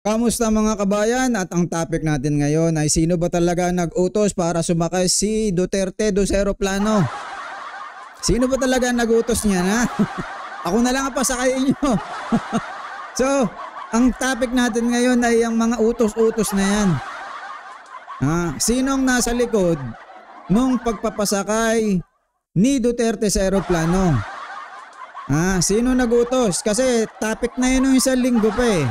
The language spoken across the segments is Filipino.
Kamusta mga kabayan? At ang topic natin ngayon ay sino ba talaga nag-utos para sumakay si Duterte do sa eroplano? Sino ba talaga nag-utos niya na? Ako na lang ang pasakayin nyo. So, ang topic natin ngayon ay ang mga utos-utos na yan. Sinong nasa likod nung pagpapasakay ni Duterte sa eroplano? Sino nag-utos? Kasi topic na yun ng isang linggo pa eh.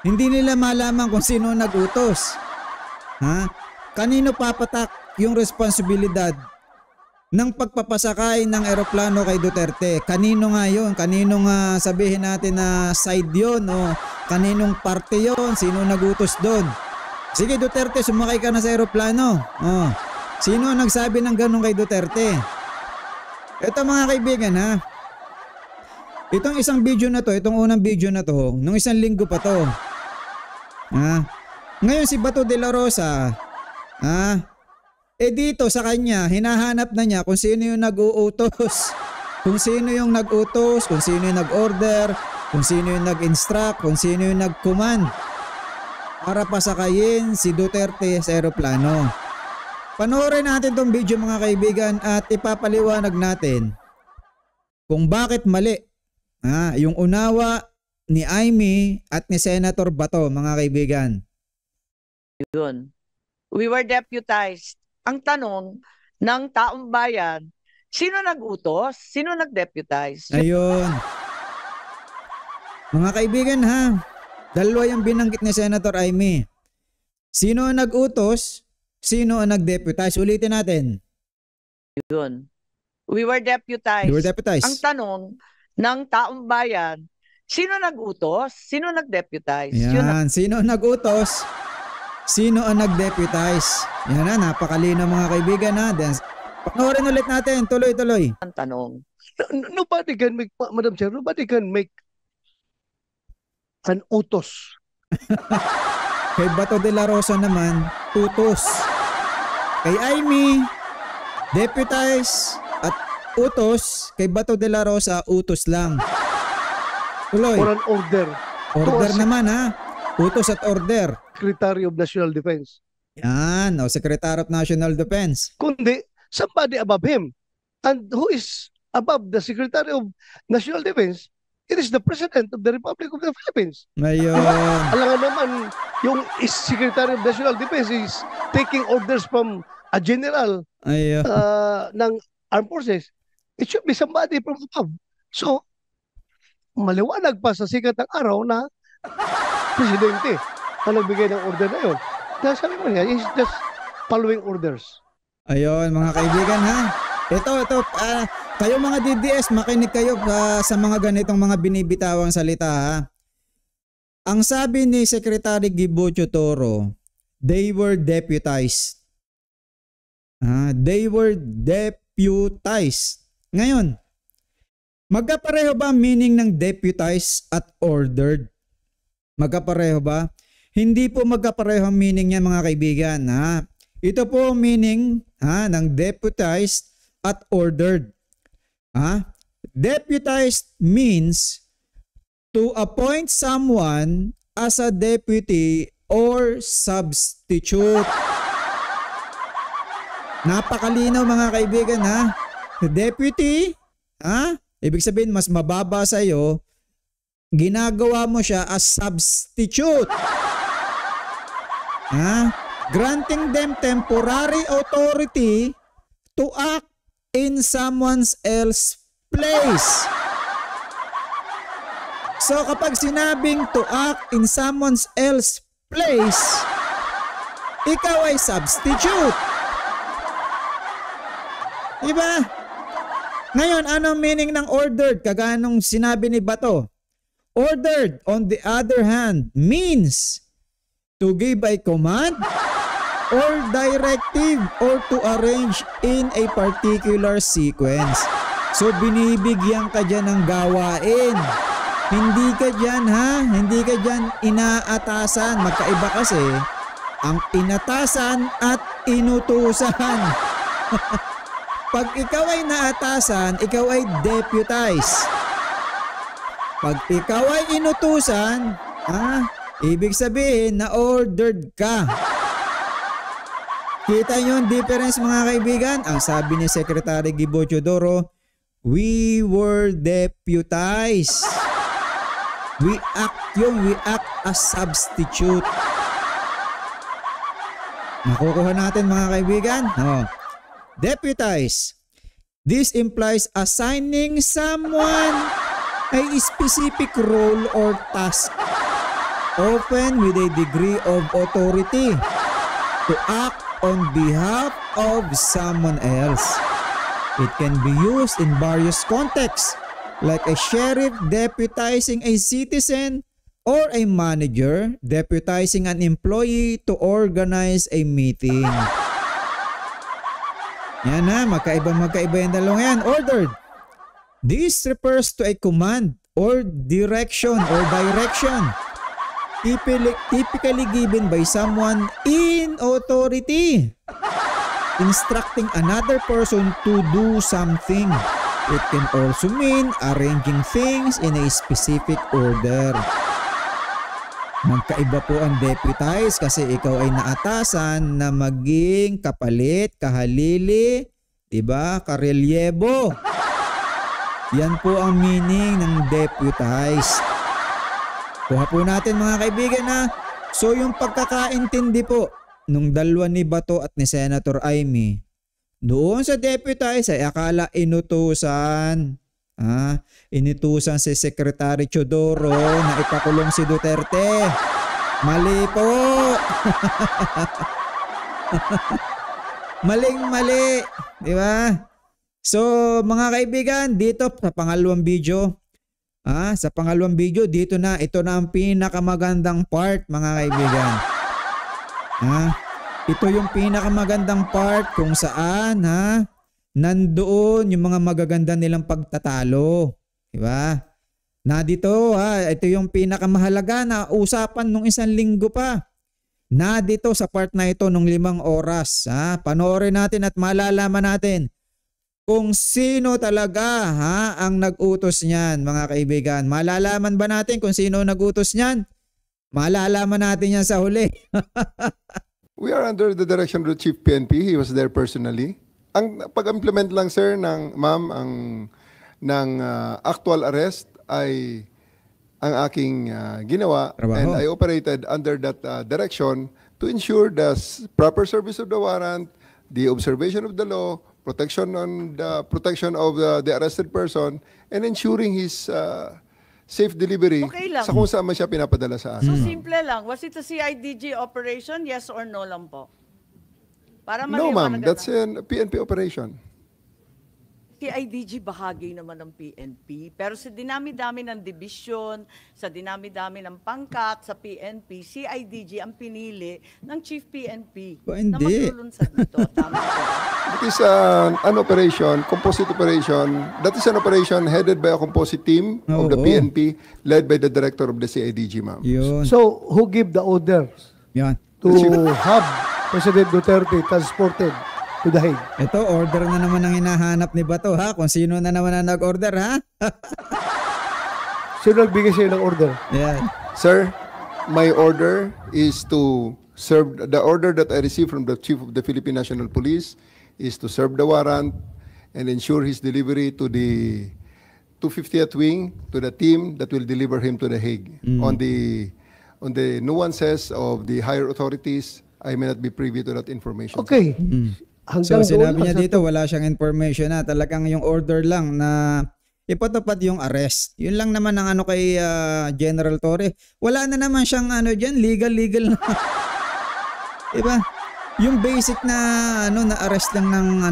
Hindi nila malaman kung sino nag-utos. Kanino papatak yung responsibilidad ng pagpapasakay ng eroplano kay Duterte? Kanino nga yun? Kaninong sabihin natin na side yun? O kaninong parte yun? Sino nag-utos doon? Sige Duterte, sumakay ka na sa eroplano. Sino nagsabi ng ganun kay Duterte? Ito mga kaibigan itong isang video na to, itong unang video na to, nung isang linggo pa to. Ngayon si Bato de la Rosa, dito sa kanya, hinahanap na niya kung sino yung nag-uutos. Kung sino yung nag-utos, kung sino yung nag-order, kung sino yung nag-instruct, kung sino yung nag-command para pasakayin si Duterte sa eroplano. Panoorin natin tong video mga kaibigan at ipapaliwanag natin kung bakit mali yung unawa ni Amy at ni Senator Bato mga kaibigan. Yun. We were deputized. Ang tanong ng taong bayan, sino nag-utos? Sino nag-deputize? Ayun. Mga kaibigan dalawa yung binanggit ni Senator Amy. Sino ang nag-utos? Sino ang nag-deputize? Ulitin natin. Yun. We were deputized. We were deputized. Ang tanong ng taong bayan, sino nag-utos? Sino nag-deputize? Yan. Sino nag-utos? Sino ang nag-deputize? Yan napakalino mga kaibigan Panoorin ulit natin. Tuloy-tuloy. Ang tanong. Nobody can make, Madam Chair, nobody can make an utos. Kay Bato de la Rosa naman, utos. Kay Amy, deputize at utos. Kay Bato de la Rosa, utos lang. Tuloy. Or an order. Order naman utos at order. Secretary of National Defense. Yan, Secretary of National Defense. Kundi, somebody above him. And who is above the Secretary of National Defense? It is the President of the Republic of the Philippines. Ayun. Alam nga naman, yung Secretary of National Defense is taking orders from a general ng armed forces. It should be somebody from above. So, maliwanag pa sa sikat ng araw na presidente ang nagbigay ng order na yun. Dahil sabi mo niya, he's just following orders. Ayun, mga kaibigan Ito, kayo mga DDS, makinig kayo sa mga ganitong mga binibitawang salita Ang sabi ni Secretary Gibocho Toro, they were deputized. They were deputized. Ngayon, magkapareho ba meaning ng deputized at ordered? Magkapareho ba? Hindi po magkapareho meaning niya mga kaibigan. Ito po meaning ng deputized at ordered. Deputized means to appoint someone as a deputy or substitute. Napakalinaw mga kaibigan Deputy, ibig sabihin mas mababa sa iyo, ginagawa mo siya as substitute. Granting them temporary authority to act in someone else's place. So kapag sinabing to act in someone else's place, ikaw ay substitute. Diba? Ngayon, anong meaning ng ordered? Kagaya nung sinabi ni Bato. Ordered, on the other hand, means to give a command or directive or to arrange in a particular sequence. So binibigyan ka dyan ng gawain. Hindi ka dyan hindi ka dyan inaatasan. Magkaiba kasi ang inatasan at inutusan. Pag ikaw ay naatasan, ikaw ay deputize. Pag ikaw ay inutusan, Ibig sabihin, na-ordered ka. Kita nyo yung difference mga kaibigan? Ang sabi ni Secretary Gibo Teodoro, we were deputized. We act as substitute. Nakukuha natin mga kaibigan? Deputize. This implies assigning someone a specific role or task, often with a degree of authority, to act on behalf of someone else. It can be used in various contexts, like a sheriff deputizing a citizen or a manager deputizing an employee to organize a meeting. Yan na, magkaiba yung dalawang yan. Ordered. This refers to a command or direction typically given by someone in authority, instructing another person to do something. It can also mean arranging things in a specific order. Magkaiba po ang deputize kasi ikaw ay naatasan na maging kapalit, kahalili, diba? Karelyebo. Yan po ang meaning ng deputize. Kuha po natin mga kaibigan na so yung pagkakaintindi po nung dalawa ni Bato at ni Senator Amy doon sa deputize ay akala inutusan. Inutusan si Secretary Teodoro na ipakulong si Duterte. Mali po. Maling-mali. Di ba? So mga kaibigan, dito sa pangalawang video, sa pangalawang video, ito na ang pinakamagandang part mga kaibigan. Ito yung pinakamagandang part kung saan nandoon yung mga magaganda nilang pagtatalo. Diba? Na dito ito yung pinakamahalaga na usapan nung isang linggo pa. Na dito sa part na ito nung 5 oras. Panoorin natin at malalaman natin kung sino talaga ang nag-utos niyan mga kaibigan. Malalaman ba natin kung sino nag-utos niyan? Malalaman natin yan sa huli. We are under the direction of the Chief PNP. He was there personally. Ang pag-implement lang sir ng actual arrest ay ang aking ginawa. Trabaho. And I operated under that direction to ensure the proper service of the warrant, the observation of the law, protection of the arrested person, and ensuring his safe delivery Okay lang. sa kung saan man siya pinapadala sa akin. So simple lang. Was it a CIDG operation? Yes or no lang po? Para No ma'am, maliwanag that's na. a PNP operation. CIDG bahagi naman ng PNP. Pero sa dinami-dami ng division, sa dinami-dami ng pangkat sa PNP, CIDG ang pinili ng Chief PNP na Hindi. maglulunsad nito. Tama po. It is an operation, composite operation. That is an operation headed by a composite team of the Oo. PNP led by the director of the CIDG, ma'am. Yun. So, who give the orders Yan. to have President Duterte transported to The Hague? Ito, order na naman ang hinahanap ni Bato kung sino na naman ang nag-order Sino nagbigay sa'yo ng order? Yan. Sir, my order is to serve, the order that I received from the Chief of the Philippine National Police is to serve the warrant and ensure his delivery to the 250th Wing, to the team that will deliver him to The Hague. On the nuances of the higher authorities, I may not be privy to that information. Okay. So Hanggang sinabi doon niya lang sa- dito wala siyang information na talagang yung order lang na ipatupad yung arrest. Yun lang naman ang kay General Torre. Wala na naman siyang diyan, legal na. Diba? Yung basic na na arrest lang ng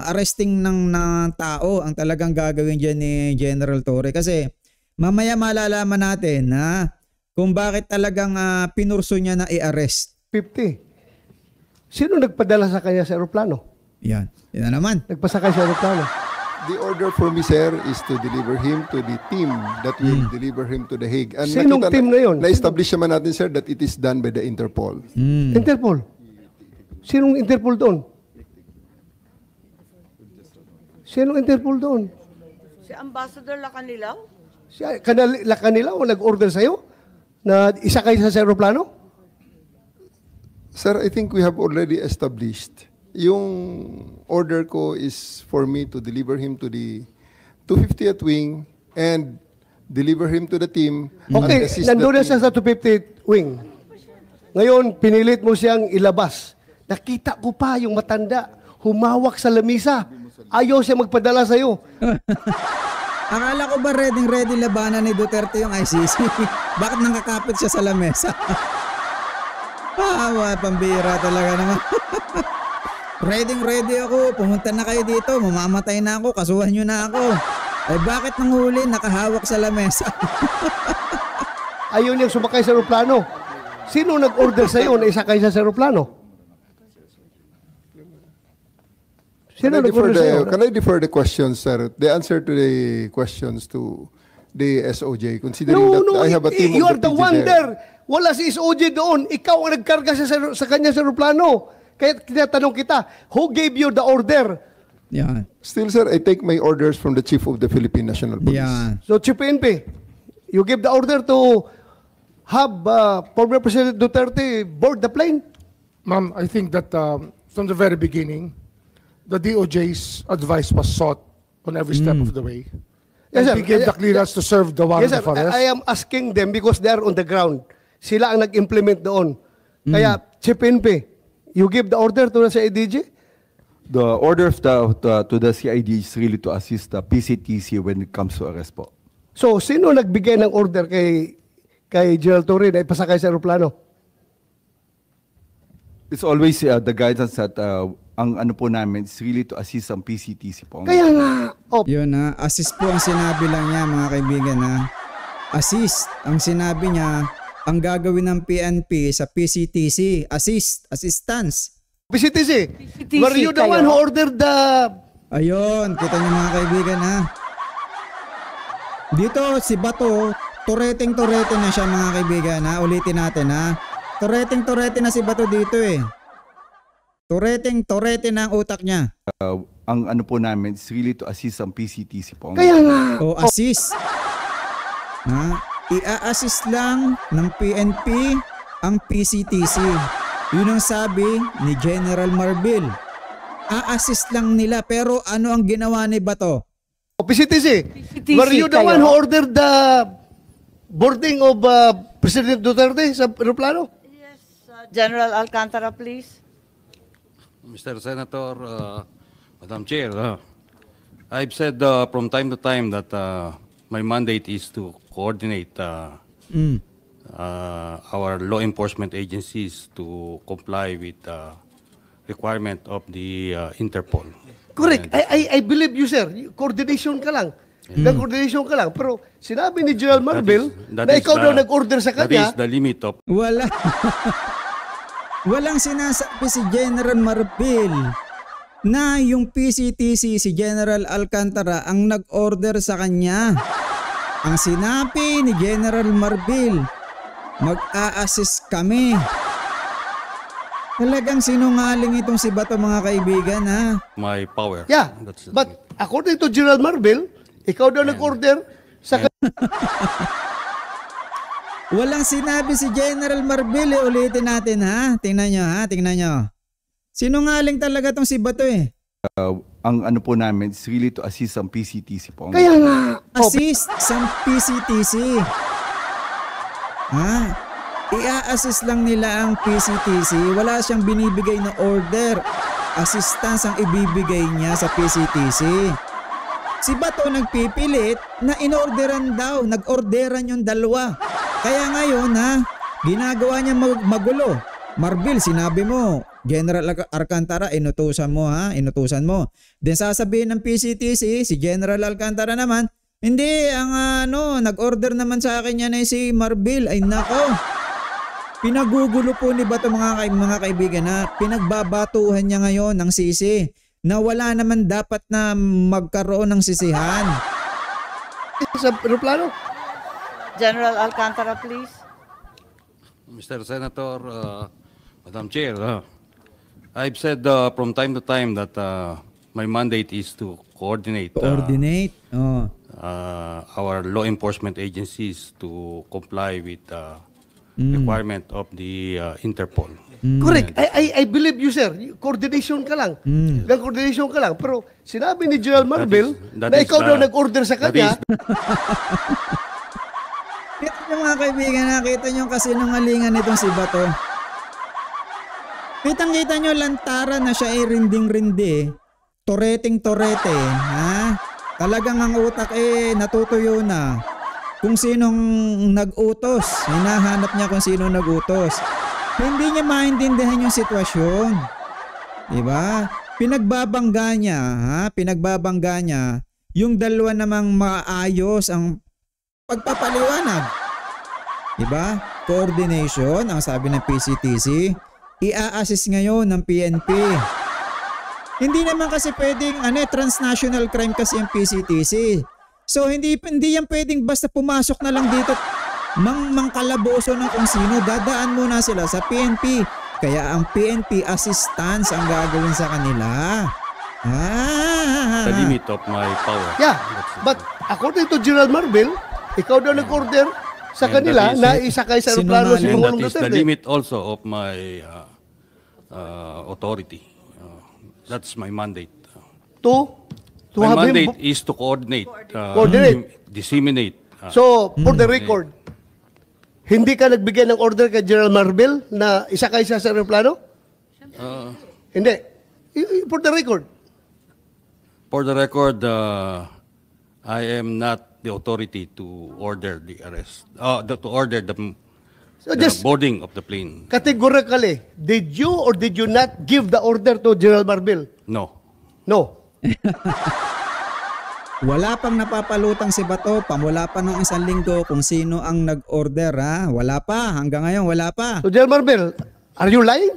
arresting ng tao ang talagang gagawin diyan ni General Torre kasi mamaya malalaman natin kung bakit talagang pinurso niya na i-arrest. 50. Sino nagpadala sa kanya sa aeroplano? Yan. Yan na naman. Nagpasakay sa aeroplano? The order for me, sir, is to deliver him to the team that will deliver him to The Hague. And Sinong nakita team na yun? Na-establish naman natin, sir, that it is done by the Interpol. Interpol. Sinong Interpol doon? Sinong Interpol doon? Si Ambassador Lacanilaw? Kanila o nag-order sa'yo? na isakay sa aeroplano? Sir, I think we have already established. Yung order ko is for me to deliver him to the 250th wing and deliver him to the team. Okay, and assist nandun the na siya team. sa 250th wing. Ngayon, pinilit mo siyang ilabas. Nakita ko pa yung matanda, humawak sa lamisa. Ayaw siya magpadala sa'yo. Akala ko ba ready labanan ni Duterte yung ICC? Bakit nakakapit siya sa lamesa? Pambira talaga naman. ready ako. Pumunta na kayo dito. Mamamatay na ako. Kasuhan nyo na ako. Eh bakit nang huli nakahawak sa lamesa? Ayaw niyang sumakay sa aeroplano. Sino nag-order sa'yo na isakay siya sa aeroplano? Sino nag-order sa'yo? Can I defer the questions, sir? The answer to the questions to the SOJ, considering that I have a team you of are the PG one there. there. Wala si SOJ doon. Ikaw ang nagkarga sa kanya sa aeroplano. Kaya tinatanong kita, who gave you the order? Yan. Still, sir, I take my orders from the Chief of the Philippine National Police. Yan. So, Chief PNP, you give the order to have former President Duterte board the plane? Ma'am, I think that from the very beginning, the DOJ's advice was sought on every step of the way. Yes, sir. And we gave the clearance to serve the warrant Yes, sir. of arrest. I am asking them because they are on the ground. Sila ang nag-implement doon. Kaya, Chief PNP, you give the order to the CIDG? The order of to the CID is really to assist the PCTC when it comes to arrest po. So, sino nagbigay ng order kay General Torre na ipasakay sa aeroplano? It's always the guidance that ang ano po namin is really to assist ang PCTC po. Kaya nga, Yun na, assist po ang sinabi lang niya mga kaibigan na assist ang sinabi niya ang gagawin ng PNP sa PCTC, assistance. PCTC, PCTC were you the kayo? one who ordered the... Ayun, kita niyo mga kaibigan ha. Dito si Bato, tureteng na siya mga kaibigan ha. Ulitin natin ha. Tureteng na si Bato dito eh. Tureteng na ang utak niya. Ang ano po namin is really to assist ang PCTC po. Kaya nga, O assist. Ha? I-assist lang ng PNP ang PCTC. Yun ang sabi ni General Marbil. A-assist lang nila pero ano ang ginawa ni Bato? PCTC, PCTC were you the kayo? one who ordered the boarding of President Duterte sa aeroplano? General Alcantara, please. Mr. Senator, Madam Chair, I've said from time to time that my mandate is to coordinate our law enforcement agencies to comply with the requirement of the Interpol. Correct. And I believe you, sir. Coordination ka lang. Nag-coordination ka lang. Pero sinabi ni General Marbil that na is ikaw daw the- nag-order sa That kanya. is the limit of Wala. Walang sinasabi si General Marbil na yung PCTC si General Alcantara ang nag-order sa kanya. Ang sinabi ni General Marbil, mag-a-assist kami. Talagang sinungaling itong si Bato mga kaibigan ha. my power. Yeah. That's the But limit. according to General Marbil, ikaw daw nag-order sa kanya. Walang sinabi si General Marbil eh. Ulitin natin ha. Tingnan nyo ha. Tingnan nyo. Sinungaling talaga tong si Bato eh. Ang ano po namin is really to assist ang PCTC po. Kaya nga, Assist sa PCTC. Ha? I-assist lang nila ang PCTC. Wala siyang binibigay na order. Assistance ang ibibigay niya sa PCTC. Si Bato nagpipilit na inorderan daw. Nag-orderan yung dalawa. Kaya ngayon ha, ginagawa niya magulo. Marbil, sinabi mo, General Alcantara, inutusan mo ha, inutusan mo. Then sasabihin ng PCTC, si General Alcantara naman, hindi, ang nag-order naman sa akin yan ay si Marbil. Ay nako, pinagugulo po ni Bato mga kaibigan na pinagbabatuhan niya ngayon ng sisi na wala naman dapat na magkaroon ng sisihan. sa aeroplano. General Alcantara, please. Mr. Senator, Madam Chair, I've said from time to time that my mandate is to coordinate Coordinate. Oh. our law enforcement agencies to comply with requirement of the Interpol. Correct. I believe you, sir. Coordination ka lang. Coordination ka lang. Pero sinabi ni General Marvel that na is ikaw daw the- nag-order sa that kanya. is- Kita nyo mga kaibigan, nakita nyo kasi kasinungalingan nitong si Bato. Kitang-kita nyo lantaran na siya ay rinding-rindi. Toreting-torete. Ha? Talagang ang utak natutuyo na. Kung sinong nag-utos. Hinahanap niya kung sino nag-utos. Hindi niya maintindihan yung sitwasyon. Diba? Pinagbabangga niya. Ha? Pinagbabangga niya. Yung dalawa namang maayos ang pagpapaliwanag. Diba? Coordination, ang sabi ng PCTC, i-a-assist ngayon ng PNP. Hindi naman kasi pwedeng transnational crime kasi ang PCTC. So hindi yan pwedeng basta pumasok na lang dito mangkalaboso ng kung sino. Dadaan muna sila sa PNP. Kaya ang PNP assistance ang gagawin sa kanila. The limit of my power. Yeah, but according to General Marvel, ikaw daw nag-order sa And kanila that is- na isakay sa aeroplano si And that Pangulong is the Duterte. limit also of my authority. That's my mandate. To My have mandate him. is to coordinate, Coordinate. disseminate. So, for the record, hindi ka nagbigay ng order kay General Marvel na isakay siya sa aeroplano? Hindi. For the record. For the record, I am not the authority to order the arrest, to order the So just boarding of the plane. categorically, did you or did you not give the order to General Marvel? No. No. Wala pang napapalutang si Bato, pamula pa nung isang linggo kung sino ang nag-order ha. Wala pa, hanggang ngayon wala pa. So General Marvel, are you lying?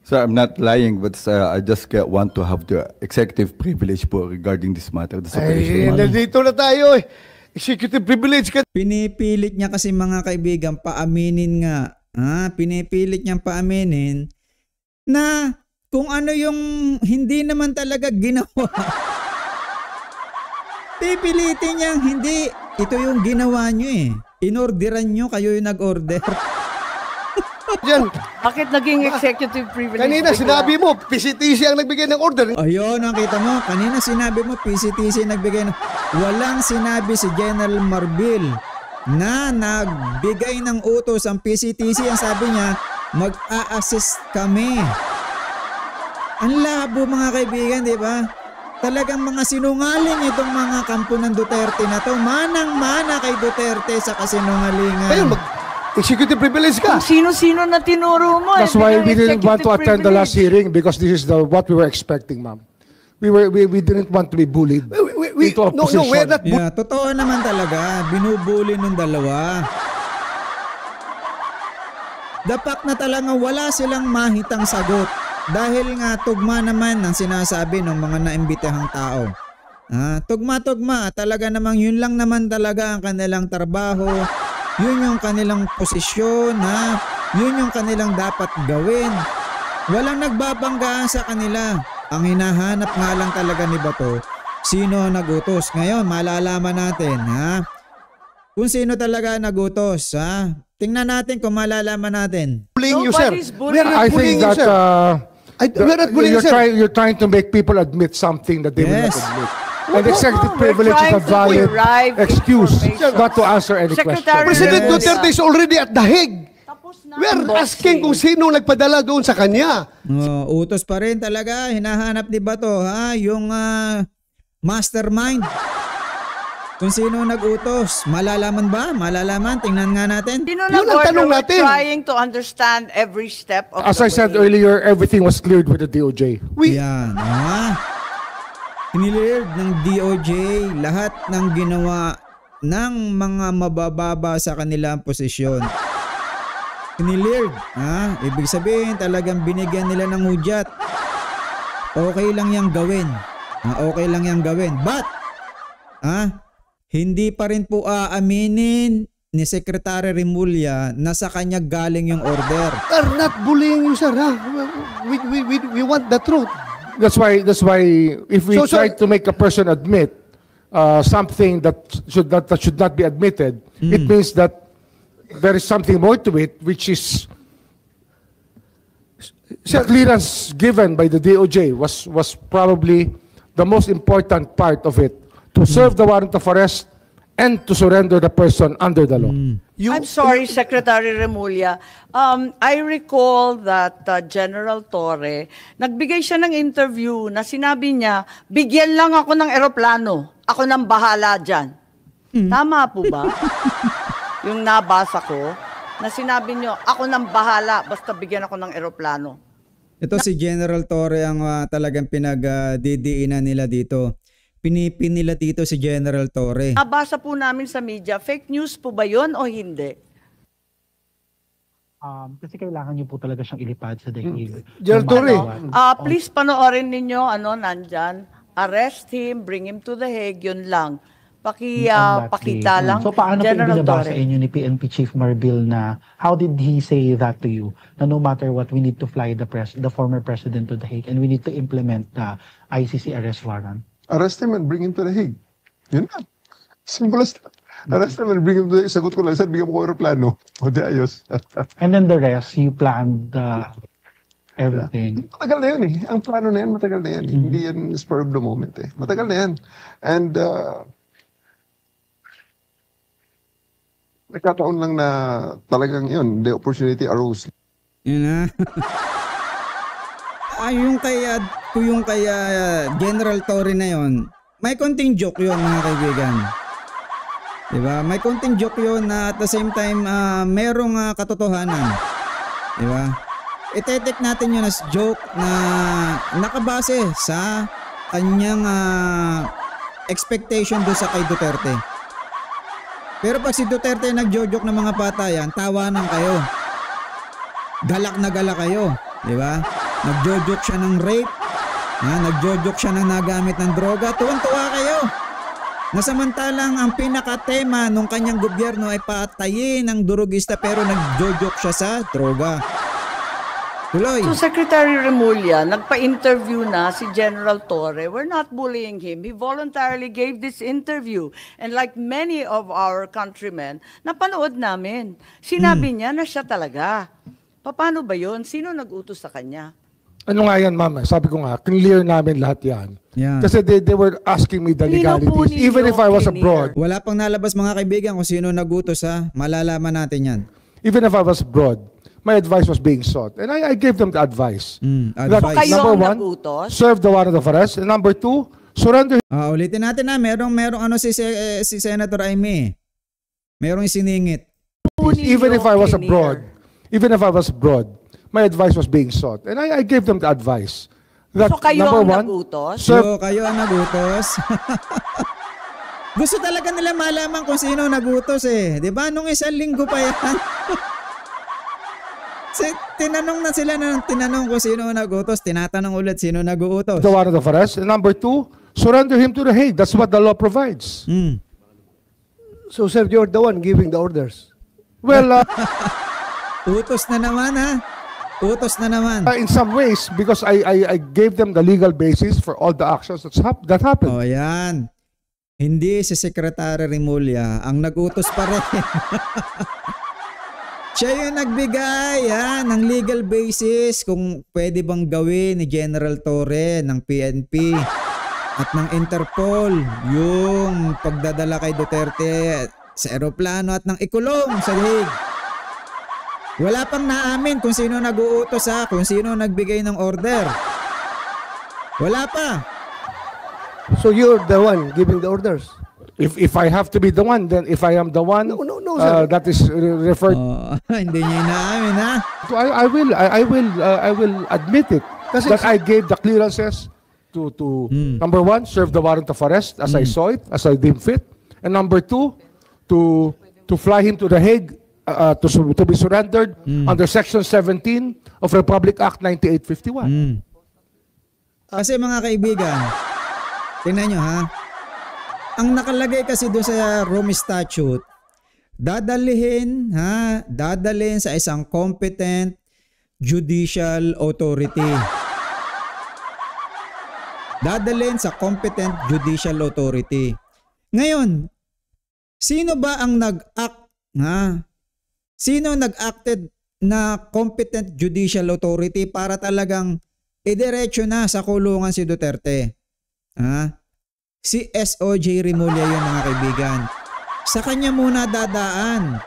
Sir, I'm not lying, but I just want to have the executive privilege po regarding this matter. This Ay, operation. nandito na tayo eh. Executive privilege ka. Pinipilit niya kasi mga kaibigan paaminin nga. Pinipilit niyang paaminin na kung ano yung hindi naman talaga ginawa. Pipilitin niyang hindi. Ito yung ginawa niyo eh. Inorderan niyo, kayo yung nag-order. Diyan. Bakit naging executive privilege? Kanina bigla? sinabi mo, PCTC ang nagbigay ng order. Ayun, nakita mo. Kanina sinabi mo, PCTC nagbigay ng... Walang sinabi si General Marbil na nagbigay ng utos ang PCTC. Ang sabi niya, mag-a-assist kami. Ang labo mga kaibigan, di ba? Talagang mga sinungaling itong mga kampo ng Duterte na to. Manang-mana kay Duterte sa kasinungalingan. Ayun, executive privilege ka. Kung sino-sino na tinuro mo. That's biglang why we didn't want to executive attend the last privilege. hearing because this is what we were expecting, ma'am. We didn't want to be bullied into a position. No, we're not. Yeah, totoo naman talaga. Binubuli nung dalawa. Dapat na talagang wala silang mahitang sagot. Dahil nga tugma naman ang sinasabi ng mga naimbitahang tao. Tugma-tugma. Talaga namang yun lang naman talaga ang kanilang trabaho. Yun yung kanilang posisyon. Yun yung kanilang dapat gawin. Walang nagbabanggaan sa kanila. Ang hinahanap nga lang talaga ni Bato, sino nagutos. Ngayon, malalaman natin, kung sino talaga nagutos, Tingnan natin kung malalaman natin. Bullying you, sir. Nobody's bullying. We're not I bullying think you, that sir. We're not bullying you, sir. you're trying to make people admit something that they will Yes. not admit. And executive We're privilege is a trying to valid derive excuse information. not to answer any Secretary- question. President Yes. Duterte is already at The Hague. Tapos na We're ang boxing. asking kung sino nagpadala doon sa kanya. Utos pa rin talaga. Hinahanap ni Bato, yung mastermind. Kung sino nag-utos. Malalaman ba? Malalaman? Tingnan nga natin. Sino Yun ang nag-order? tanong We're natin. trying to understand every step of As the I said way. earlier, everything was cleared with the DOJ. Yan. Inilird ng DOJ lahat ng ginawa ng mga mabababa sa kanilang posisyon. Inilird. Ibig sabihin talagang binigyan nila ng hudyat. Okay lang yang gawin. Okay lang yang gawin. But, hindi pa rin po aaminin ni Secretary Remulla na sa kanya galing yung order. We're not bullying you, sir. We want the truth. That's why if we So, try to make a person admit something that should not be admitted, it means that there is something more to it, which is the clearance given by the DOJ was probably the most important part of it, to serve the warrant of arrest and to surrender the person under the law. I'm sorry, Secretary Remulla. I recall that General Torre, nagbigay siya ng interview na sinabi niya, bigyan lang ako ng eroplano. Ako nang bahala dyan. Tama po ba? Yung nabasa ko, na sinabi niyo, ako nang bahala, basta bigyan ako ng eroplano. Ito si General Torre ang talagang pinagdidiinan nila dito. Pinipin nila dito si General Torre. Nabasa po namin sa media, fake news po ba yun o hindi? Kasi kailangan niyo po talaga siyang ilipad sa dahil. General Torre. Please panoorin ninyo, nandyan, arrest him, bring him to the Hague, yun lang. Pakita lang. So paano General po binabasa Torre. inyo ni PNP Chief Marbil na how did he say that to you? Na no matter what, we need to fly the former president to the Hague and we need to implement the ICC arrest warrant? Arrest him and bring him to the Hague. Yun na. Simple as that. Arrest him and bring him to the Hague. Sagot ko lang, sir, bigyan mo ko aeroplano. O di ayos. And then the rest, you planned everything. Matagal na yun eh. Ang plano na yan, matagal na yan. Hindi yan spur of the moment eh. Matagal na yan. And nagkataon lang na talagang yun, the opportunity arose. Yun na. Yung kay General Torre na yon, may konting joke yun mga kaibigan. Diba? May konting joke yun na at the same time merong katotohanan. Diba? Itetek natin yun as joke na nakabase sa kanyang expectation doon sa kay Duterte. Pero pag si Duterte nagjo-joke ng mga patayan, tawanan kayo. Galak na galak kayo. Diba? Nagjo-joke siya ng rape, nagjo-joke siya ng nagamit ng droga, tuwan-tuwa kayo. Nasamantalang ang pinaka-tema nung kanyang gobyerno ay patayin ng durugista pero nagjo-joke siya sa droga. Tuloy. So Secretary Remulla, nagpa-interview na si General Torre. We're not bullying him. He voluntarily gave this interview. And like many of our countrymen, napanood namin. Sinabi niya na siya talaga. Paano ba yun? Sino nag-utos sa kanya? Ano nga yan, ma'am? Sabi ko nga, clear namin lahat yan. Yeah. Kasi they were asking me the legalities. Even if I was abroad. Wala pang nalabas mga kaibigan kung sino nag-utos malalaman natin yan. Even if I was abroad, my advice was being sought. And I gave them the advice. That, Advice. Kayo number ang one, nag-utos? serve the warrant of arrest. And number two, surrender. Ulitin natin merong si Senator Aimee. Merong isiningit. Even if I was abroad, my advice was being sought. And I gave them the advice. That, So kayo number ang one, nag-utos? Kayo ang nagutos. Gusto talaga nila malaman kung sino nagutos eh. 'Di ba? Nung isang linggo pa yan. Tinanong na sila tinanong kung sino nagutos, tinatanong ulit sino naguutos. the warrant of arrest. And number two, surrender him to the Hague. That's what the law provides. So, sir, you're the one giving the orders. Well, Utos na naman Utos na naman. in some ways, because I gave them the legal basis for all the actions that happened. Oh, yan. Hindi si Secretary Remulla ang nagutos pa rin. Siya yung nagbigay ng legal basis kung pwede bang gawin ni General Torre ng PNP at ng Interpol yung pagdadala kay Duterte sa eroplano at ng ikulong sa Hague. Wala pang naamin kung sino nag-uutos kung sino nagbigay ng order. Wala pa. So, you're the one giving the orders. If I have to be the one, then if I am the one, No, sir. that is referred. Hindi niya inaamin So I will admit it that I gave the clearances to number one, serve the warrant of arrest as I saw it, as I deemed fit, and number two, to fly him to the Hague to be surrendered under Section 17 of Republic Act 9851. Kasi mga kaibigan, tingnan nyo ang nakalagay kasi doon sa Rome Statute, dadalhin sa isang competent judicial authority. Dadalhin sa competent judicial authority. Ngayon, sino ba ang nag-act, sino nag-acted na competent judicial authority para talagang idiretso na sa kulungan si Duterte? Si SOJ Remulla yun, mga kaibigan. Sa kanya muna dadaan.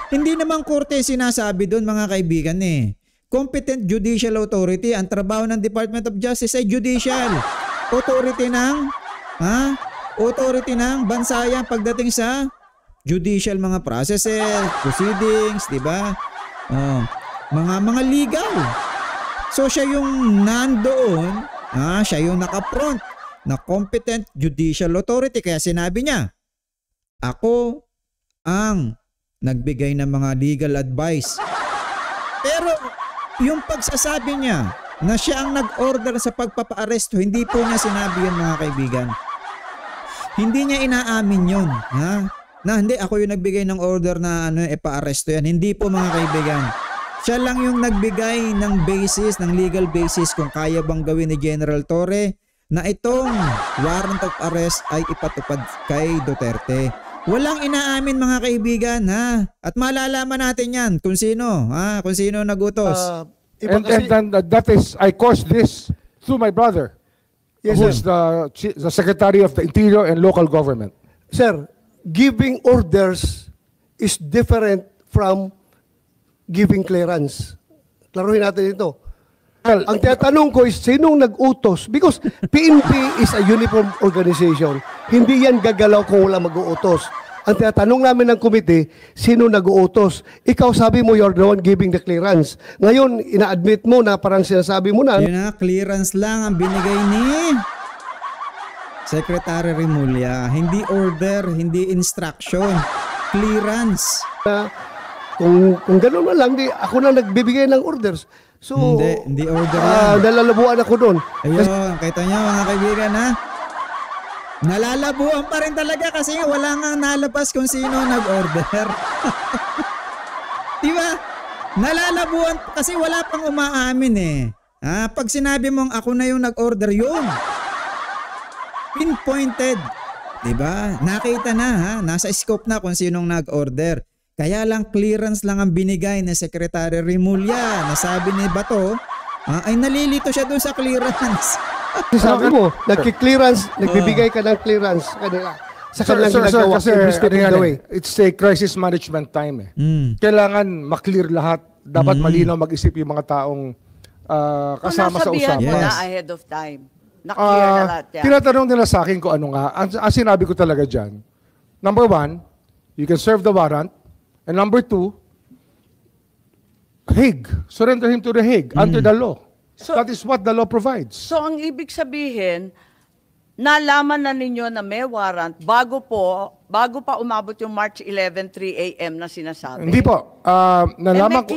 Hindi naman korte sinasabi doon, mga kaibigan eh. Competent judicial authority, ang trabaho ng Department of Justice ay judicial authority ng bansa yan pagdating sa judicial mga processes, proceedings, di ba? Mga legal. So siya yung nandoon, siya yung naka-front na competent judicial authority, kaya sinabi niya, ako ang nagbigay ng mga legal advice. Pero yung pagsasabi niya na siya ang nag-order sa pagpapa-aresto, hindi po niya sinabi yun, mga kaibigan. Hindi niya inaamin yun. Na hindi, ako yung nagbigay ng order na pa-aresto yan. Hindi po, mga kaibigan. Siya lang yung nagbigay ng basis, ng legal basis kung kaya bang gawin ni General Torre na itong warrant of arrest ay ipatupad kay Duterte. Walang inaamin, mga kaibigan, At malalaman natin yan kung sino, kung sino nagutos. And that is, I caused this through my brother, who is the Secretary of the Interior and Local Government. Sir, giving orders is different from giving clearance. Klaruhin natin ito. Well, ang tinatanong ko is, sinong nag-utos? Because PNP is a uniform organization. Hindi yan gagalaw kung wala mag-uutos. Ang tinatanong namin ng committee, sino nag-uutos? Ikaw sabi mo, you're the one giving the clearance. Ngayon, ina-admit mo na parang sinasabi mo na. Yun na, clearance lang ang binigay ni Secretary Remulla. Hindi order, hindi instruction. Clearance. Kung gano'n na lang, ako na nagbibigay ng orders. So, hindi order yan. Nalalabuan ako doon. Ayun, kita niyo, mga kaibigan, nalalabuan pa rin talaga kasi wala nga nalabas kung sino nag-order. Diba? Nalalabuan kasi wala pang umaamin Pag sinabi mong ako na yung nag-order, yun. Pinpointed. Diba? Nakita na nasa scope na kung sinong nag-order. Kaya lang clearance lang ang binigay ni Secretary Remulla. Nasabi ni Bato, ay nalilito siya doon sa clearance. Sabi mo, nagki-clearance, nagbibigay ka ng clearance kanila. Sa kanilang ginagawa. It's a crisis management time. Kailangan maklear lahat. Dapat malinaw mag-isip yung mga taong kasama sa usapan. Mo na ahead of time. Na-clear na lahat yan. Tinatanong nila sa akin kung ano nga. Ang sinabi ko talaga dyan, number 1, you can serve the warrant. And number 2, Hague. Surrender him to the Hague under the law. So, that is what the law provides. So ang ibig sabihin, nalaman na ninyo na may warrant bago pa umabot yung March 11, 3 a.m. na sinasabi? Hindi po. Nalaman ko,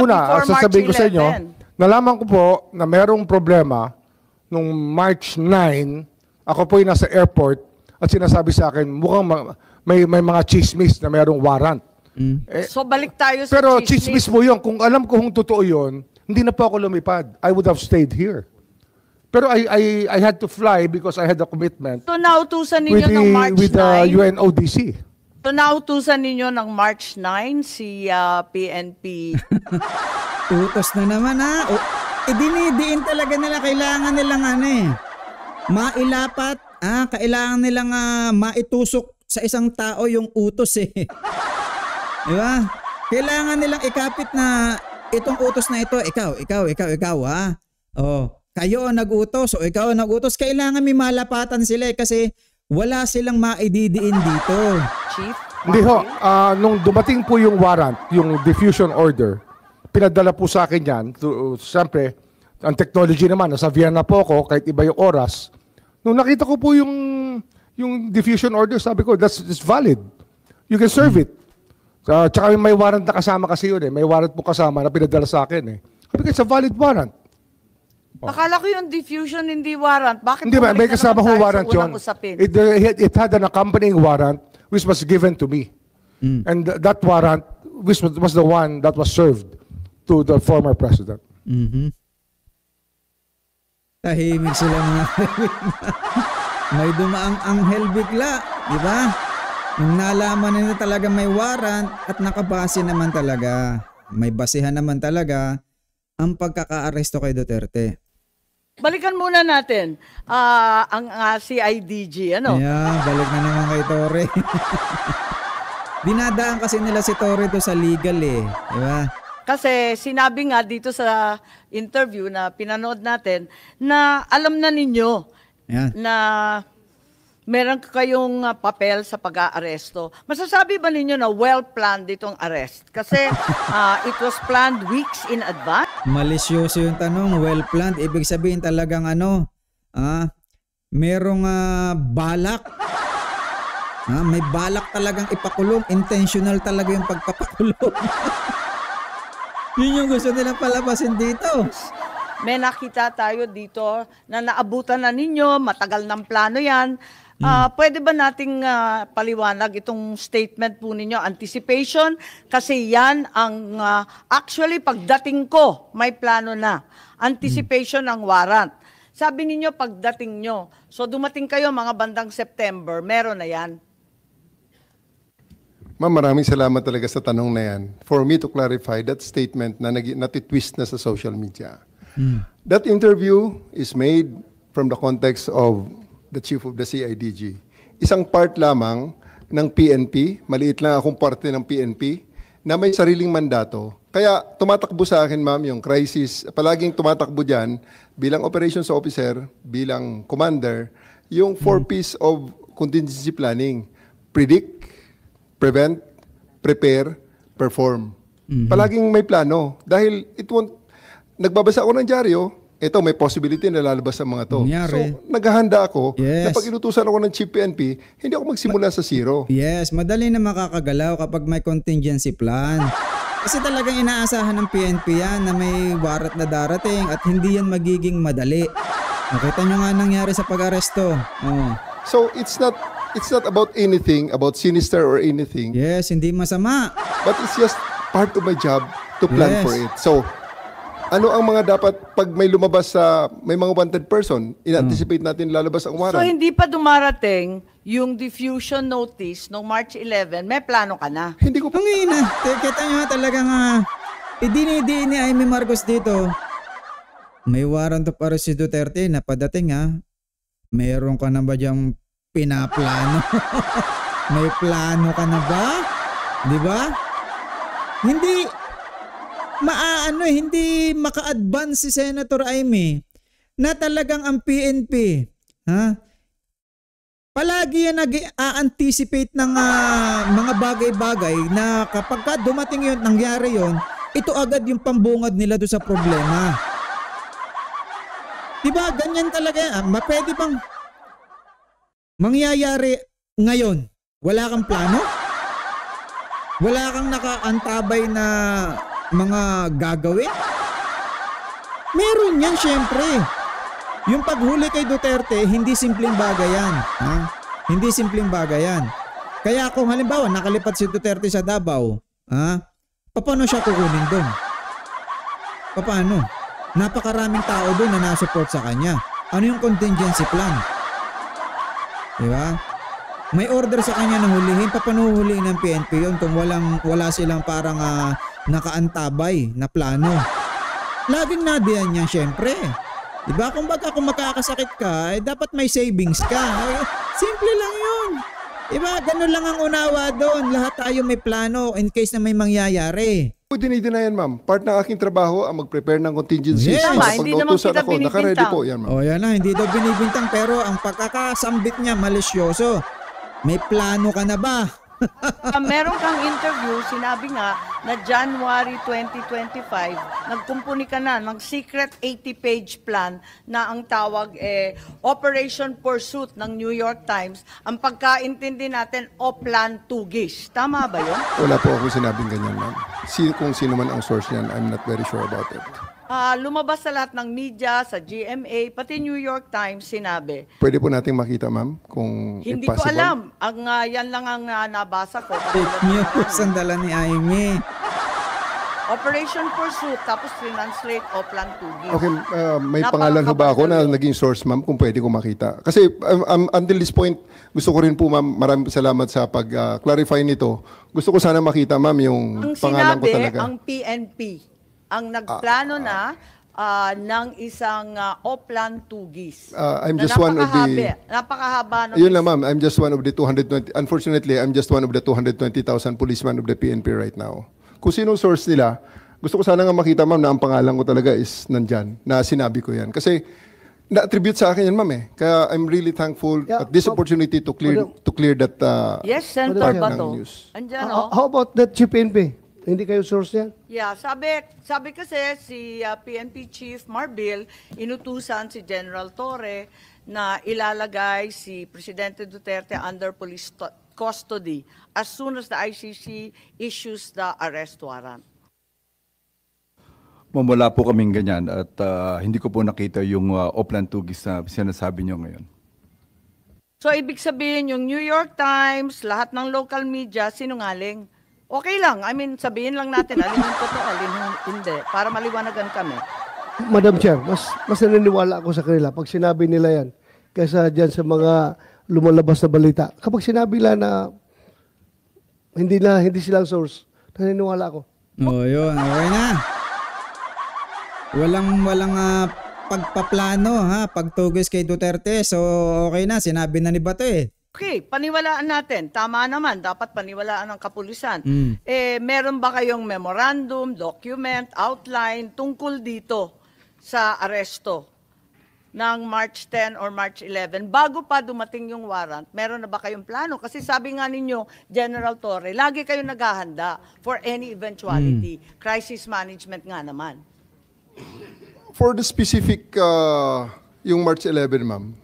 una, sasabihin ko sa inyo, nalaman ko po na mayroong problema nung March 9, ako po yung nasa airport at sinasabi sa akin, mukhang may mga chismis na mayroong warrant. So balik tayo sa pero chismis mo yun. Kung alam ko kung totoo yun, hindi na po ako lumipad. I would have stayed here. Pero I had to fly because I had a commitment. So nautusan ninyo ng March 9? With the UNODC. So nautusan ninyo ng March 9 si PNP. Utos na naman dinidiin talaga nila. Kailangan nilang mailapat. Kailangan nilang maitusok sa isang tao yung utos Diba? Kailangan nilang ikapit na itong utos na ito, ikaw kayo ang nag-utos o ikaw ang nag-utos. Kailangan may malapatan sila kasi wala silang maididiin dito. Chief? Hindi ho. Nung dumating po yung warrant, yung diffusion order, pinadala po sa akin yan. Siyempre, ang technology naman, nasa Vienna po ako, kahit iba yung oras. Nung nakita ko po yung diffusion order, sabi ko, that's valid. You can serve it. Tsaka may warrant na kasama kasi yun May warrant po kasama na pinadala sa akin Sabi ko, it's a valid warrant. Akala ko yung diffusion hindi warrant. Bakit hindi ba? May kasama kong warrant yun. It had an accompanying warrant which was given to me. And that warrant which was the one that was served to the former president. Tahimik sila mga may dumaang anghel bigla. Di ba? Nung nalaman nila talaga may warrant at nakabase naman talaga, may basehan naman talaga ang pagkaka-aresto kay Duterte. Balikan muna natin ang CIDG. Ano? Yeah, balik na naman kay Torre. Dinadaan kasi nila si Torre to sa legal eh. Di ba? Kasi sinabi nga dito sa interview na pinanood natin na alam na ninyo na meron kayong papel sa pag-aaresto. Masasabi ba ninyo na well-planned itong arrest? Kasi it was planned weeks in advance? Malisyoso yung tanong, well-planned. Ibig sabihin talagang merong balak. May balak talagang ipakulong. Intentional talaga yung pagpapakulong. Yun yung gusto nilang palabasin dito. May nakita tayo dito na naabutan na ninyo, matagal ng plano yan. Pwede ba nating paliwanag itong statement po ninyo, anticipation? Kasi yan ang actually pagdating ko, may plano na. Anticipation ng warrant. Sabi ninyo pagdating nyo. So dumating kayo mga bandang September, meron na yan. Ma'am, maraming salamat talaga sa tanong na yan. For me to clarify that statement na natitwist na sa social media. That interview is made from the context of the chief of the CIDG. Isang part lamang ng PNP, maliit lang akong parte ng PNP, na may sariling mandato. Kaya tumatakbo sa akin, ma'am, yung crisis, palaging tumatakbo dyan bilang operations officer, bilang commander, yung 4Ps of contingency planning. Predict, prevent, prepare, perform. Palaging may plano. Dahil nagbabasa ako ng dyaryo, ito may possibility na lalabas ang mga to. Nangyari. So, naghahanda ako Yes. na pag inutusan ako ng Chief PNP, hindi ako magsimula sa zero. Yes, madali na makakagalaw kapag may contingency plan. Kasi talagang inaasahan ng PNP yan na may warrant na darating at hindi yan magiging madali. Nakita nyo nga nangyari sa pag-aresto. So, it's not about anything, about sinister or anything. Yes, hindi masama. But it's just part of my job to plan Yes. for it. So, ano ang mga dapat pag may lumabas sa may mga wanted person, in-anticipate natin lalabas ang So warrant. hindi pa dumarating yung diffusion notice noong March 11, may plano ka na. Hindi ko pa. Pangina, kita nyo nga talagang idinidiin ni Amy Marcos dito. May warrant of arrest si Duterte na padating Meron ka na ba diyang pinaplano? May plano ka na ba? Di ba? Hindi maka-advance si Senator Amy na talagang ang PNP, palagi yan nag-a-anticipate ng mga bagay-bagay na kapag dumating yun, nangyari yun, ito agad yung pambungad nila doon sa problema. Diba? Ganyan talaga yan. Pwede bang mangyayari ngayon? Wala kang plano? Wala kang nakaantabay na mga gagawin? Meron yan syempre. Yung paghuli kay Duterte, hindi simpleng bagay yan. Hindi simpleng bagay yan. Kaya kung halimbawa nakalipat si Duterte sa Davao, paano siya kukunin doon? Paano? Napakaraming tao doon na nasupport sa kanya. Ano yung contingency plan? Diba? May order sa kanya na hulihin. Paano hulihin ng PNP yun kung wala silang parang nakaantabay na plano? Laging nadiyan yan syempre. Diba? Kung makakasakit ka, dapat may savings ka. Simple lang yun. Diba? Ganun lang ang unawa doon. Lahat tayo may plano in case na may mangyayari. Hindi na yan, ma'am. Part ng aking trabaho ang mag-prepare ng contingencies. Yes. Tama, hindi naman kita naka-ready po yan, ma'am. Yan na, hindi daw binibintang pero ang pagkakasambit niya malisyoso. May plano ka na ba? Meron kang interview, sinabi nga na January 2025, nagkumpuni ka na ng secret 80-page plan na ang tawag Operation Pursuit ng New York Times. Ang pagkaintindi natin, Plan Tugis. Tama ba yun? Wala po ako sinabing ganyan, ma'am. Kung sino man ang source niyan, I'm not very sure about it. Lumabas sa lahat ng media, sa GMA, pati New York Times sinabi. Pwede po nating makita, ma'am, kung Hindi possible. ko alam. Ang, yan lang ang nabasa ko. Fake news ang dala ni Amy. Operation Pursuit, tapos translate Oplan Tugis. Okay, may pangalan ho ba ako na naging source, ma'am, kung pwede ko makita? Kasi until this point, gusto ko rin po, ma'am, maraming salamat sa pag-clarify nito. Gusto ko sana makita, ma'am, yung pangalan ko talaga. Ang PNP, ang nagplano na ng isang Oplan Tugis. I'm just one of the... Napakahaba. Yun lang, ma'am. I'm just one of the 220... Unfortunately, I'm just one of the 220,000 policemen of the PNP right now. Kung sinong source nila, gusto ko sana nga makita, ma'am, na ang pangalan ko talaga is nandyan, na sinabi ko yan. Kasi na-attribute sa akin yan, ma'am, eh. Kaya I'm really thankful at this opportunity to clear that yes, Senator Bato. Andyan, How about that Chief PNP? Hindi kayo source yan? Yeah, sabi kasi si PNP Chief Marbil, inutusan si General Torre na ilalagay si Presidente Duterte under police custody as soon as the ICC issues the arrest warrant. Ma'am, wala po kaming ganyan at hindi ko po nakita yung Oplan Tugis na sinasabi nyo ngayon. So, ibig sabihin yung New York Times, lahat ng local media, sinungaling. Okay lang. I mean, sabihin lang natin, alin yung totoo, alin yung hindi, para maliwanagan kami. Madam Chair, mas naniniwala ako sa kanila pag sinabi nila yan kaysa dyan sa mga lumalabas na balita. Kapag sinabi nila na hindi silang source, naniniwala ako. Yun. Okay na. Walang pagpaplano, ha? Pagtugis kay Duterte. So, okay na. Sinabi na ni Bato, eh. Okay, paniwalaan natin. Tama naman, dapat paniwalaan ng kapulisan. Meron ba kayong memorandum, document, outline tungkol dito sa aresto ng March 10 or March 11? Bago pa dumating yung warrant, meron na ba kayong plano? Kasi sabi nga ninyo, General Torre, lagi kayong naghahanda for any eventuality. Crisis management nga naman. For the specific, yung March 11, ma'am,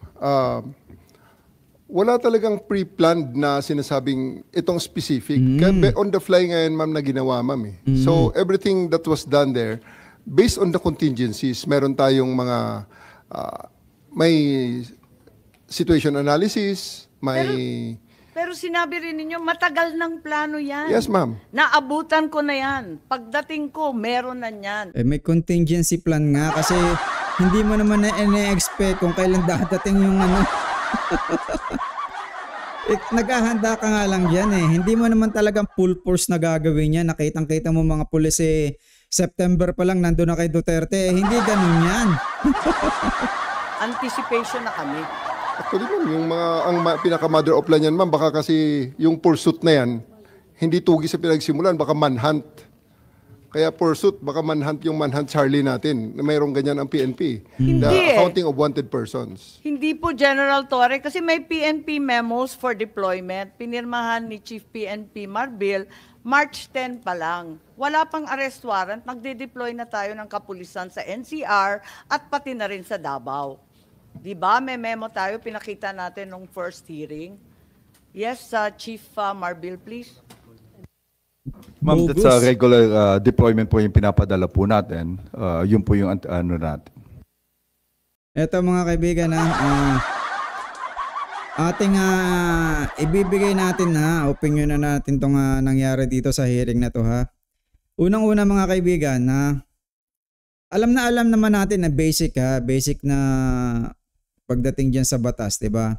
wala talagang pre-planned na sinasabing itong specific. Kaya on the fly ngayon, ma'am, na ginawa, ma'am. Eh. So, everything that was done there, based on the contingencies, meron tayong mga, may situation analysis, may... Pero sinabi rin ninyo, matagal ng plano yan. Yes, ma'am. Naabutan ko na yan. Pagdating ko, meron na yan. May contingency plan nga kasi hindi mo naman na-expect kung kailan dadating yung ano. Naghahanda ka nga lang dyan eh. Hindi mo naman talagang full force na gagawin yan. Nakitang-kita mo mga pulis eh, September pa lang nandun na kay Duterte. Hindi ganun yan. Anticipation na kami. Actually, ma'am, yung ang pinaka-mother of plan yan, ma'am, baka kasi yung pursuit na yan, hindi tugi sa pinagsimulan, baka manhunt. Kaya pursuit, baka manhunt yung manhunt Charlie natin. Mayroong ganyan ang PNP. The accounting of wanted persons. Hindi po, General Torre, kasi may PNP memos for deployment. Pinirmahan ni Chief PNP Marbil, March 10 pa lang. Wala pang arrest warrant, magde-deploy na tayo ng kapulisan sa NCR at pati na rin sa Davao. Diba? May memo tayo, pinakita natin nung first hearing. Yes, Chief Marbil, please. Ma'am, that's a regular deployment po yung pinapadala po natin. Yun po yung ano natin. Ito mga kaibigan, ating ibibigay natin opinion na natin itong nangyari dito sa hearing na to ha. Unang-una mga kaibigan, alam naman natin na basic na pagdating dyan sa batas, 'di ba?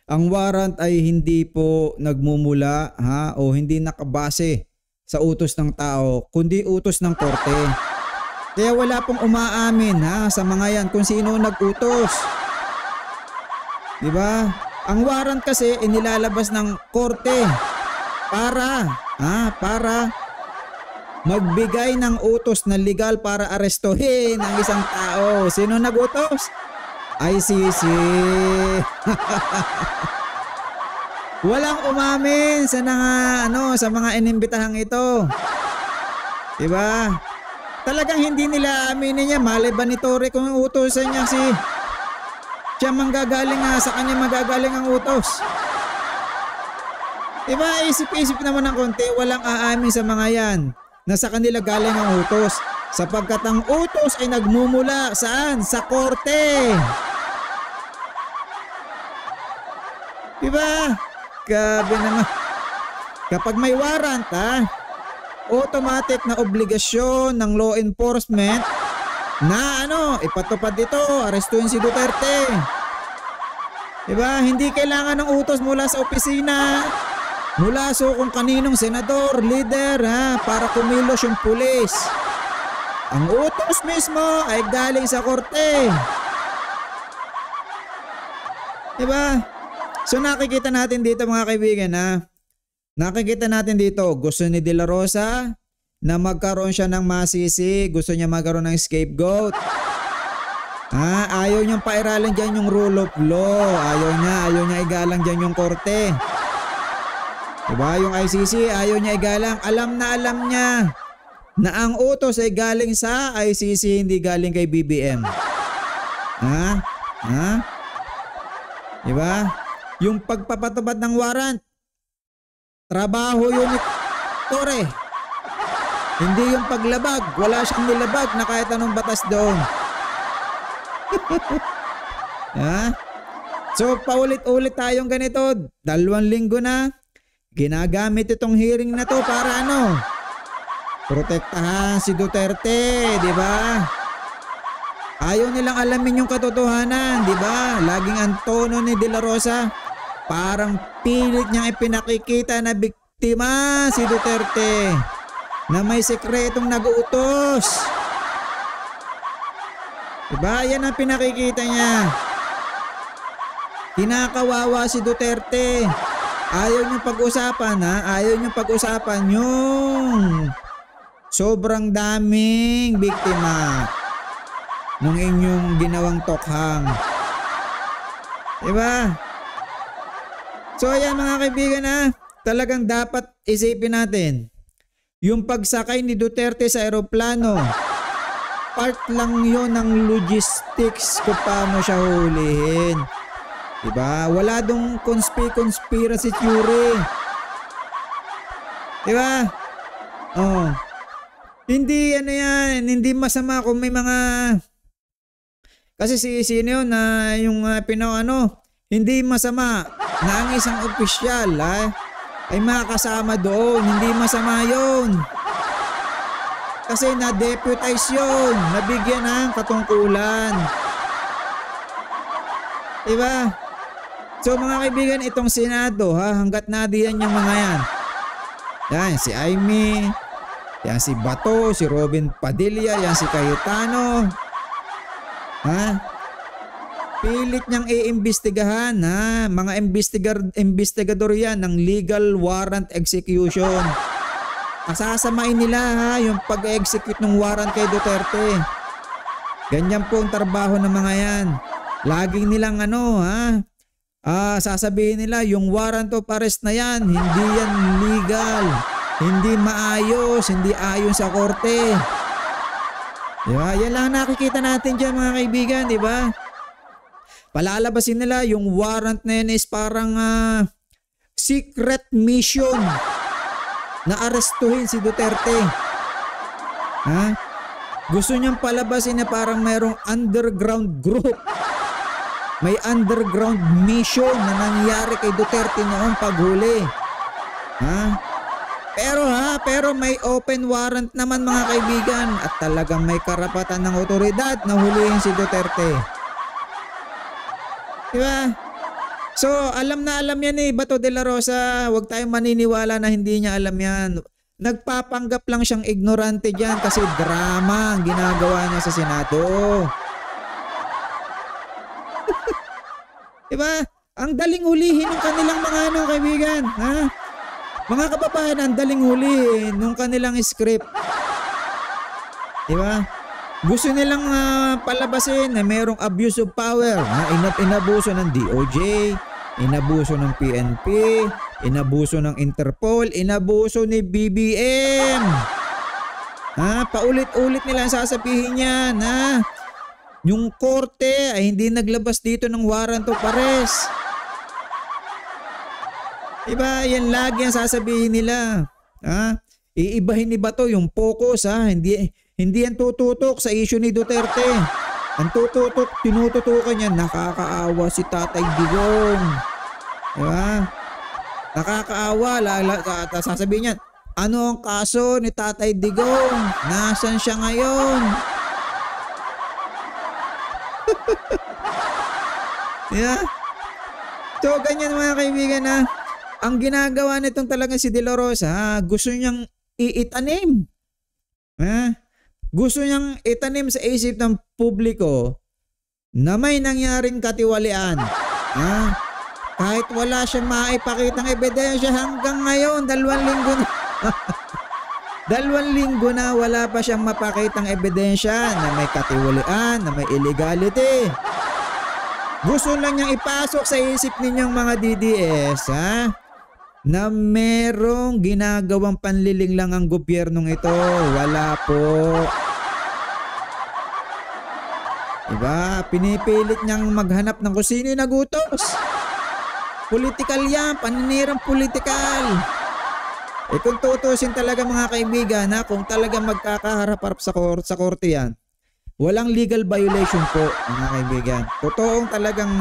Ang warrant ay hindi po nagmumula o hindi nakabase sa utos ng tao, kundi utos ng korte. Kaya wala pong umaamin sa mga yan kung sino nag-utos. 'Di ba? Ang warrant kasi inilalabas ng korte para magbigay ng utos na legal para arestuhin ang isang tao. Sino nag-utos? ICC. Walang umamin sa mga inimbitahang ito. 'Di ba? Talagang hindi nila aminin niya, malay ba ni Torre kung utusan niya siya manggagaling sa kanya magagaling ang utos. 'Di ba? Isip-isip naman ng konti, walang aamin sa mga 'yan na sa kanila galing ang utos sapagkat ang utos ay nagmumula saan? Sa korte. Diba? Grabe naman. Kapag may warrant automatic na obligasyon ng law enforcement na ipatupad ito, arestuhin si Duterte. Diba? Hindi kailangan ng utos mula sa opisina, mula sa kung kaninong senador, leader, para kumilos yung pulis. Ang utos mismo ay galing sa korte. Diba? So nakikita natin dito mga kaibigan, nakikita natin dito, gusto ni De La Rosa na magkaroon siya ng masisi, gusto niya magkaroon ng scapegoat. Ayaw niyang pairalan dyan yung rule of law. Ayaw niya igalang dyan yung korte. Diba? Yung ICC, ayaw niya igalang. Alam niya na ang utos ay galing sa ICC, hindi galing kay BBM. Diba? Yung pagpapatupad ng warrant, trabaho yun ni Torre. Hindi yung paglabag. Wala siyang nilabag na kahit anong batas doon. So paulit-ulit tayong ganito. 2 linggo na ginagamit itong hearing na to para protektahan si Duterte, di ba? Ayaw nilang alamin yung katotohanan, di ba? Laging ang tono ni De La Rosa, parang pilit niyang ipinakikita na biktima si Duterte, na may sekretong nag-uutos. Diba? Yan ang pinakikita niya. Kinakawawa si Duterte. Ayaw niyong pag-usapan, Ayaw niyong pag-usapan yung sobrang daming biktima nung inyong ginawang tokhang. Diba? So ayan mga kaibigan, talagang dapat isipin natin. Yung pagsakay ni Duterte sa eroplano, part lang yon ng logistics kung paano siya hulihin. Diba? Wala dong conspiracy theory. Diba? Hindi yan, hindi masama kung may mga, kasi sino yun na yung hindi masama na ang isang opisyal ay makakasama doon. Hindi masama yun. Kasi na-deputize yun. Nabigyan ng katungkulan. Diba? So mga kaibigan, itong Senado, hanggat nadiyan yung mga yan. Yan, si Aimee, yan si Bato, si Robin Padilla, yan si Cayetano. Pilit niyang iimbestigahan, mga investigador yan ng legal warrant execution. Asasamain nila yung pag-execute ng warrant kay Duterte. Ganyan po ang trabaho ng mga yan. Laging nilang sasabihin nila yung warrant of arrest na yan, hindi yan legal, hindi maayos, hindi ayon sa korte. Diba? Yan lang nakikita natin dyan mga kaibigan, diba? Palalabasin nila yung warrant na yan is parang secret mission na arestuhin si Duterte. Gusto niyang palabasin na parang mayroong underground group. May underground mission na nangyari kay Duterte noong paghuli. Pero may open warrant naman mga kaibigan at talagang may karapatan ng otoridad na hulihin si Duterte. Diba? So, alam na alam yan Bato de la Rosa. Huwag tayong maniniwala na hindi niya alam yan. Nagpapanggap lang siyang ignorante dyan kasi drama ang ginagawa niya sa Senado. Diba? Ang daling hulihin ng kanilang mga kaibigan. Mga kababayan, ang daling hulihin ng kanilang script. Diba? Gusto nilang palabasin na mayroong abuse of power. Inabuso ng DOJ, inabuso ng PNP, inabuso ng Interpol, inabuso ni BBM. Paulit-ulit nilang sasabihin yan. Yung korte ay hindi naglabas dito ng warrant of arrest. Diba? Yan lagi ang sasabihin nila. Iibahin ni Bato yung focus. Hindi yan tututok sa issue ni Duterte. Ang tinututukan niya, nakakaawa si Tatay Digong. Diba? Nakakaawa. Sasabihin niya, Ano ang kaso ni Tatay Digong? Nasaan siya ngayon? Yeah. So, ganyan mga kaibigan na ang ginagawa nitong talaga si De La Rosa, gusto niyang iitanim. Gusto niyang itanim sa isip ng publiko na may nangyaring katiwalian. Kahit wala siyang maipakitang ebidensya hanggang ngayon, 2 linggo na. 2 linggo na wala pa siyang mapakitang ebidensya na may katiwalian, na may illegality. Gusto lang niyang ipasok sa isip ninyong mga DDS, na merong ginagawang panliling lang ang gobyernong ito. Wala po. Diba? Pinipilit niyang maghanap ng kung sino yung nagutos. Politikal yan. Paninirang politikal. Kung tutusin talaga mga kaibigan, kung talaga magkakaharap-harap sa korte yan, walang legal violation po mga kaibigan. Totoong talagang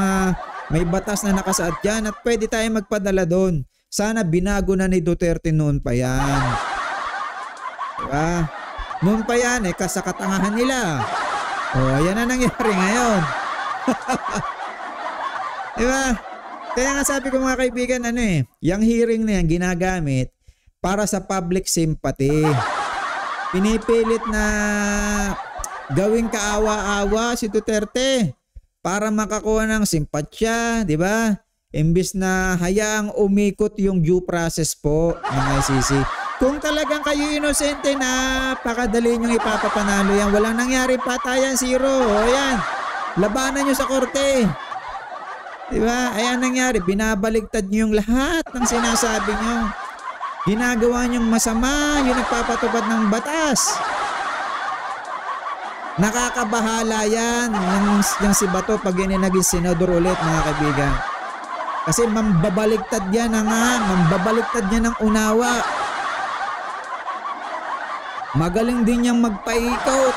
may batas na nakasaad dyan at pwede tayo magpadala doon. Sana binago na ni Duterte noon pa yan. Diba? Noon pa yan kasakatangahan nila. Yan na nangyari ngayon. Diba? Kaya nga sabi ko mga kaibigan, yung hearing na yan ginagamit para sa public sympathy. Pinipilit na gawing kaawa-awa si Duterte para makakuha ng simpatsya, di ba? Imbis na hayaang umikot yung due process po ng ICC. Kung talagang kayo inosente, napakadali nyo ipapapanalo yan. Walang nangyari patayan, 0. Yan. Labanan nyo sa korte. Di ba? Ayan nangyari. Binabaligtad nyo yung lahat ng sinasabi nyo. Ginagawa nyong masama yung nagpapatupad ng batas. Nakakabahala yan yung si Bato pag yan naging senador ulit mga kaibigan. Kasi mambabaligtad yan mambabaligtad yan ng unawa. Magaling din niyang magpaikot.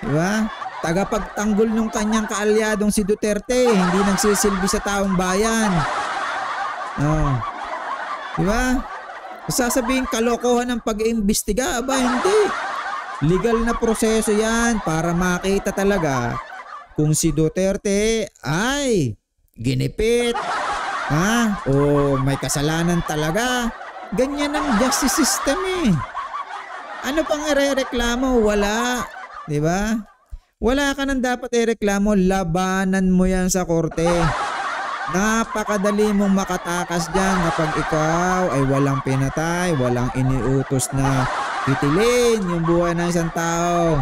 Diba? Tagapagtanggol ng kanyang kaalyadong si Duterte, hindi nagsisilbi sa taong bayan. Diba? Sasabihin kalokohan ng pag-iimbestiga, hindi. Legal na proseso yan para makita talaga kung si Duterte ay ginipit, o may kasalanan talaga. Ganyan ang justice system Ano pang irereklamo? Wala. Diba? Wala ka nang dapat ireklamo. Labanan mo yan sa korte. Napakadali mong makatakas dyan kapag ikaw ay walang pinatay, walang iniutos na itilin yung buhay ng isang tao.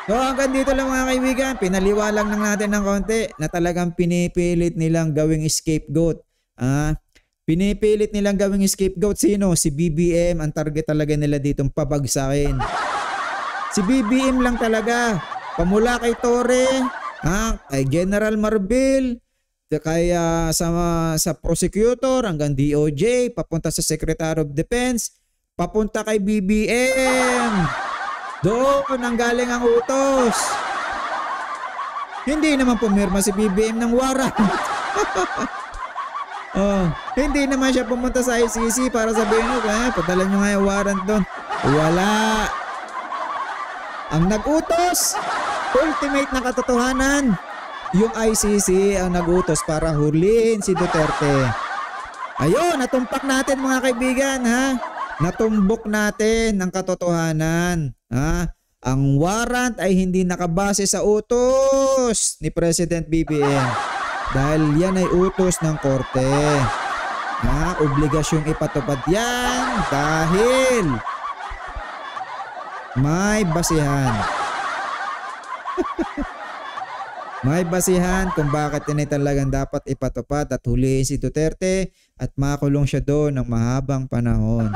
So hanggang dito lang mga kaibigan, pinaliwalag lang natin ng konti na talagang pinipilit nilang gawing scapegoat. Pinipilit nilang gawing scapegoat sino? Si BBM, ang target talaga nila ditong pabagsakin. Si BBM lang talaga. Pamula kay Torre, kay General Marbil, kaya sa prosecutor hanggang DOJ, papunta sa Secretary of Defense, papunta kay BBM. Doon ang galing ang utos. Hindi naman pumirma si BBM ng warrant. Hindi naman siya pumunta sa ICC para sabihin nyo, padala nyo nga yung warrant doon. Wala. Ang nag-utos, ultimate na katotohanan, yung ICC ang nag-utos para huliin si Duterte. Ayun, natumpak natin mga kaibigan, Natumbok natin ang katotohanan. Ang warrant ay hindi nakabase sa utos ni President BBM. Dahil yan ay utos ng korte. Obligasyong ipatupad yan dahil may basihan. May basihan kung bakit yan ay talagang dapat ipatupad at huliin si Duterte at makulong siya doon ng mahabang panahon.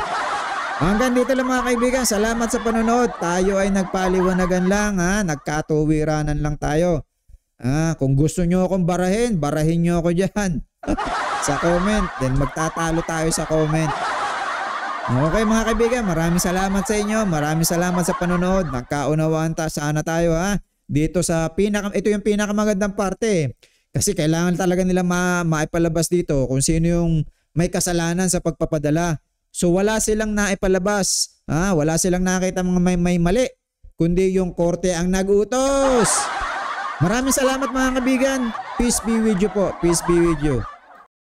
Hanggang dito lang mga kaibigan. Salamat sa panonood. Tayo ay nagpaliwanagan lang. Nagkatuwiranan lang tayo. Kung gusto nyo akong barahin nyo ako dyan. Sa comment. Then magtatalo tayo sa comment. Okay mga kaibigan. Maraming salamat sa inyo. Maraming salamat sa panonood. Nagkaunawaan sana tayo dito sa ito yung pinakamagandang parte. Kasi kailangan talaga nila maipalabas dito kung sino yung may kasalanan sa pagpapadala. So wala silang naipalabas. Wala silang nakita mga may mali. Kundi yung korte ang nag-utos. Maraming salamat mga kaibigan. Peace be with you po. Peace be with you.